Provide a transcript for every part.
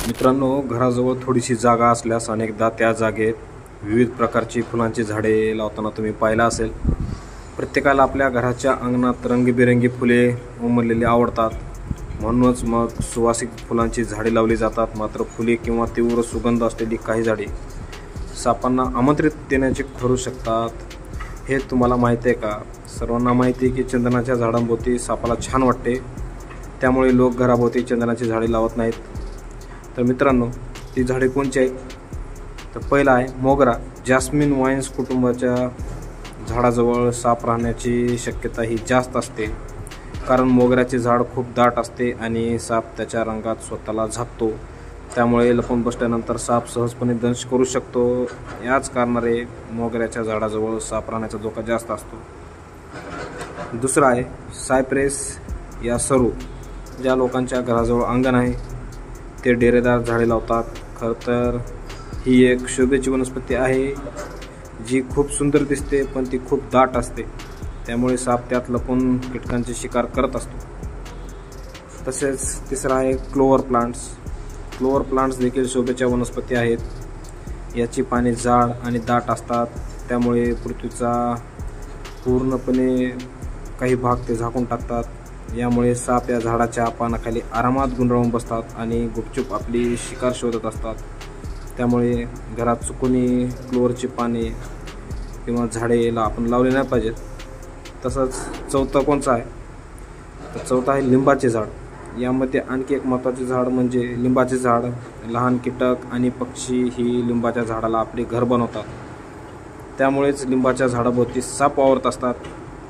मित्रांनो, घराजवळ थोडीशी जागा असल्यास अनेकदा त्या जागेत विविध प्रकारची फुलांची झाडे लावताना तुम्ही पाहिलं असेल। प्रत्येकाला आपल्या घराच्या अंगणात रंगीबेरंगी फुले उमललेली आवडतात, म्हणूनच मग सुवासिक फुलांची झाडे लावली जातात। मात्र फुले किंवा तीव्र सुगंध असलेली काही झाडे सापांना आमंत्रित देण्याचे ठरू शकतात। हे तुम्हाला माहिती आहे का? सर्वांना माहिती आहे की चंदनाच्या झाडांभोवती सापाला छान वाटते, त्यामुळे लोक घराभोवती चंदनाची झाडे लावत नाहीत। तर मित्रांनो, ती झाडे कोणची आहेत? तर पहिला आहे मोगरा। जॅस्मिन वाईन्स कुटुंबाच्या झाडाजवळ साप राहण्याची शक्यता ही जास्त असते, कारण मोगऱ्याचे झाड खूप दाट असते आणि साप त्याच्या रंगात स्वतःला झाकतो, त्यामुळे लपून बसल्यानंतर साप सहजपणे दंश करू शकतो। याच कारणाने मोगऱ्याच्या झाडाजवळ साप राहण्याचा धोका जास्त असतो। दुसरा आहे सायप्रेस या सरू। ज्या लोकांच्या घराजवळ अंगण आहे ते डेरेदार झाडे लावतात। खरं तर ही एक शोभेची वनस्पती आहे जी खूप सुंदर दिसते, पण ती खूप दाट असते, त्यामुळे साप त्यात लपून कीटकांची शिकार करत असतो। तसेच तिसरा आहे क्लोवर प्लांट्स। क्लोवर प्लांट्स देखील शोभेच्या वनस्पती आहेत। याची पाने जाड आणि दाट असतात, त्यामुळे पृथ्वीचा पूर्णपणे काही भाग ते झाकून टाकतात। यामुळे साप या झाडाच्या पानाखाली आरामात गुंडाळून बसतात आणि गुपचूप आपली शिकार शोधत असतात, त्यामुळे घरात चुकूनही क्लोवरची पाने किंवा झाडेला आपण लावले नाही पाहिजेत। तसंच चौथा कोणचा आहे? तर चौथा आहे लिंबाचे झाड। यामध्ये आणखी एक महत्त्वाचे झाड म्हणजे लिंबाचे झाड। लहान कीटक आणि पक्षी ही लिंबाच्या झाडाला आपले घर बनवतात, त्यामुळेच लिंबाच्या झाडाभोवती साप वावरत असतात,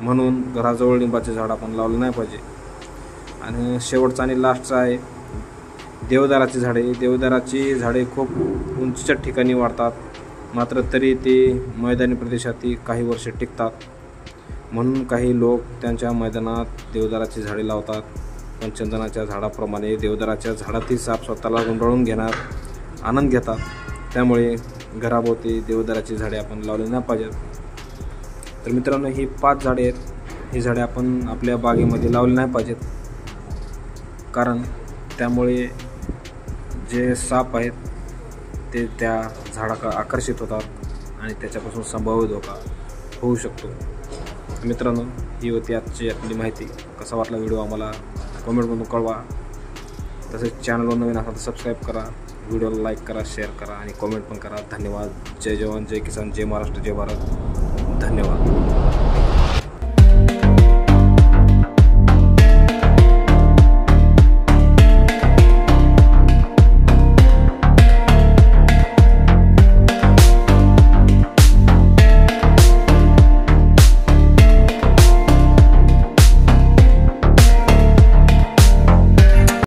म्हणून घराजवळ लिंबाचे झाड आपण लावले नाही पाहिजे। आणि शेवटचा आणि लास्टचा आहे देवदाराची झाडे। देवदाराची झाडे खूप उंचीच्या ठिकाणी वाढतात, मात्र तरी ते मैदानी प्रदेशातही काही वर्ष टिकतात, म्हणून काही लोक त्यांच्या मैदानात देवदाराची झाडे लावतात। पण चंदनाच्या झाडाप्रमाणे देवदाराच्या झाडातही साप स्वतःला गुंडाळून घेणार आनंद घेतात, त्यामुळे घराभोवती देवदाराची झाडे आपण लावली नाही पाहिजेत। तर मित्रांनो, ही 5 झाडे आहेत। ही झाडे आपण आपल्या बागेमध्ये लावली नाही पाहिजेत, कारण त्यामुळे जे साप आहेत ते त्या झाडाकडे आकर्षित होतात आणि त्याच्यापासून संभाव्य धोका होऊ शकतो। मित्रांनो, ही होती आजची आपली माहिती। कसा वाटला व्हिडिओ आम्हाला कमेंटमधून कळवा। तसेच चॅनलवर नवीन असाल तर सबस्क्राईब करा, व्हिडिओला लाईक करा, शेअर करा आणि कमेंट पण करा। धन्यवाद। जय जवान, जय किसान, जय महाराष्ट्र, जय भारत। धन्यवाद।